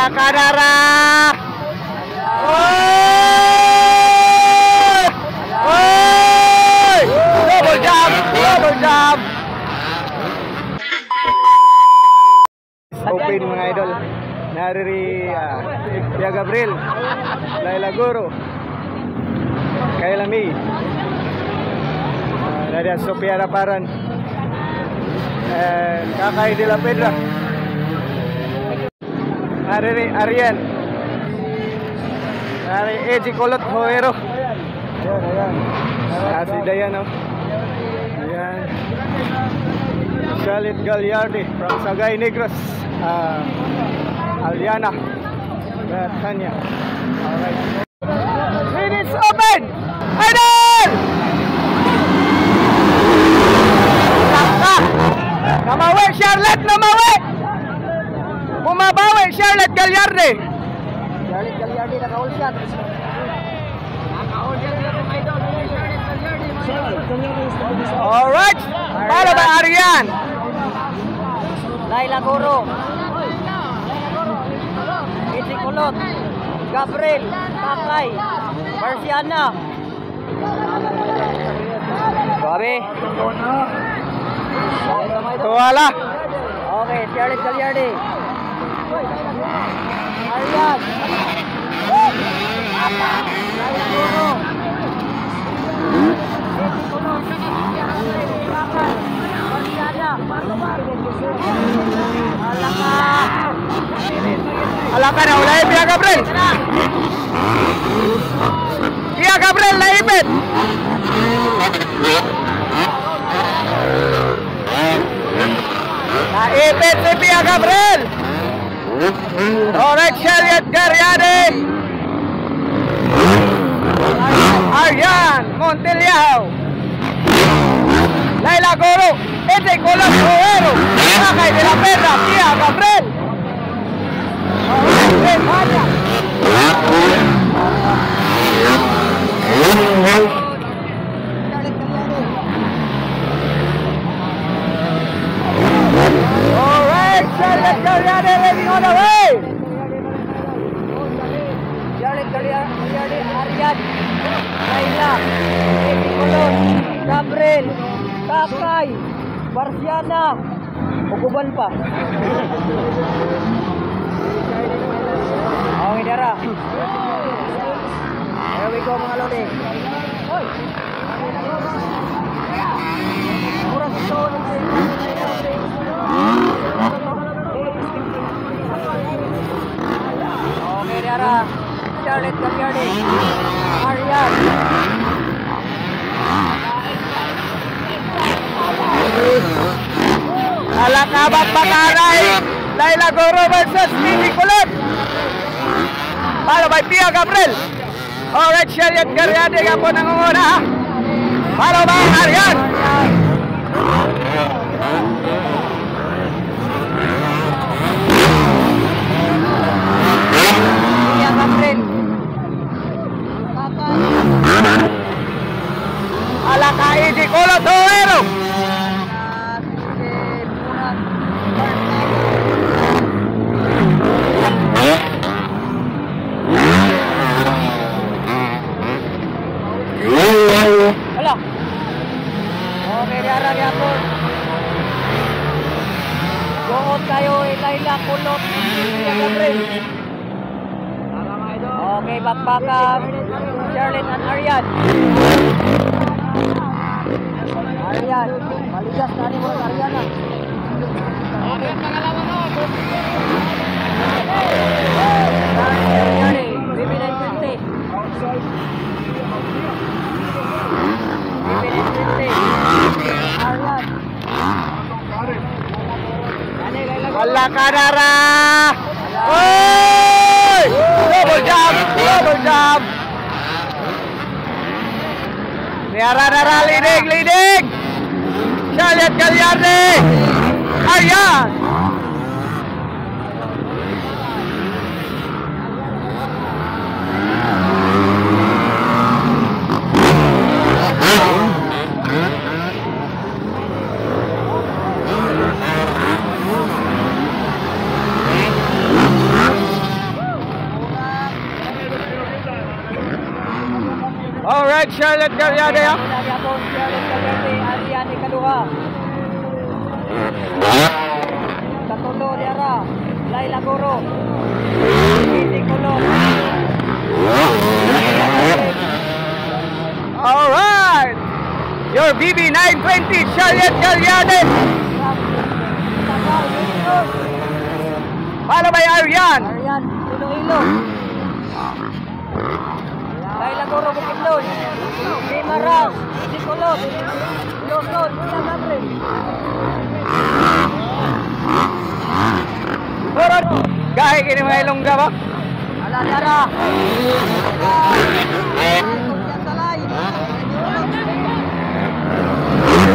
Ala Canara! Oy! Double jump! Double jump! Open mga idol. Nariri Pia Gabriel, Laila Guru, Kayla May, Nadia Sofia Raparan, Kakay de la Pedra, Nariri Arian, Nariri Eji Colot Hoero, si Dayano, Charlotte Gagliardi from Sagay Negros, Aliana, Tanya. Alright. Finish open! Idol! Namawi Charlotte, namawi! Bumabawi Charlotte Gagliardi. Charlotte Gagliardi naka-all shot. Alright. Para ba Arian? Laila Goro. Iti Kulot. Gabriel. Kakay. Marciana. Babi. Tuwala. Okay, Charlotte Gagliardi. Arian. Laila Goro. Alaka na ulay Pia Gabriel. Pia Gabriel naipit. Naipit si Pia Gabriel. Alright, Charlotte Gagliardi. Arian Monteliao. Laila Goro, Ete Colón Roero, Kakay de la Pedra, Pia Gabriel. Alright, Charlotte Gagliardi ready on the way. Charlotte Gagliardi, Arian, Laila, Ete Colón, Gabriel, Kakay, Marciana, Uguban pa. Okay, Dara. There we go mga lodi. Hoy. Mura sa okay, Dara. Charlotte Gagliardi. Arian. Alakabat Bataray, Laila Goro versus Iti Kulot. Follow by Pia Gabriel. Alright, Charlotte Gagliardi nga po nangunguna. Follow by Arian. Pia Gabriel. Alaka Iti Kulot Hoero. Wala. Okay, Dara yapon. Buot kayo, Laila Kulot, Pia Gabriel. Okay, bakbakan Charlotte and Arian. Arian, maligas na ni mo Ariana. Okay, pangalawa mo. Arian, Bibi 920. Ala Canara. Oy! Double jump, double jump. Niara leading. Charlotte Gagliardi. Arian. Charlotte Garyade. Lagi ako Charlotte Garyade, Ariane Kaluha. Katulo Liara, Laila Goro. Easy Kulong. Alright. Your BB 920 Charlotte Garyade. Paano ba yung Arian? Arian, Iloilo. Laila Goro, Bukidnon. Dimara, Easy Kulong. Losod, Kuya Gabriel. Goro, gahe kini mga Ilongga ba? Aladara.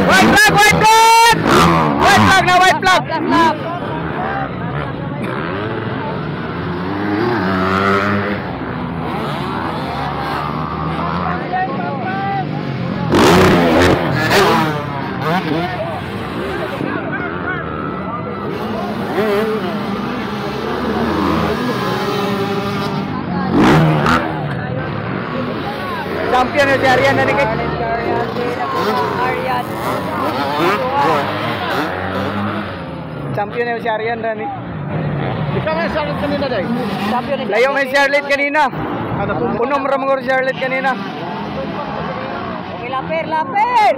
White flag! White flag! White flag na white flag! Champion na si Arian na nikit. Arian. Champion na si Arian na ni. Ikaw nga Charlotte kanina day. Champion ni Layo nga si Charlotte kanina. Ano po? Unom ramang si Charlotte kanina. Okay, lapir, lapir.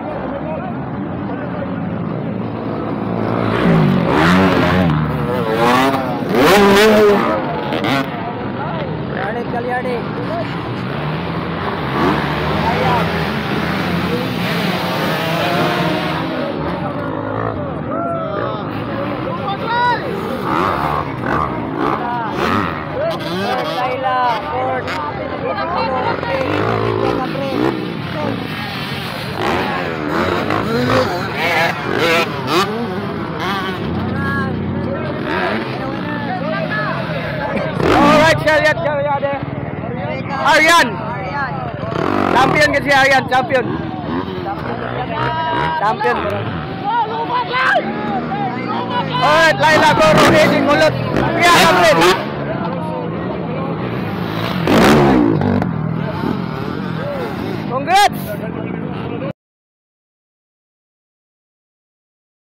Charlotte Galyarde. Arian. Laila, Ford, Alright, Charlotte Garyade. Arian. Champion kasi Arian, champion. Champion. Alright, Laila Goro, Easy Kulot.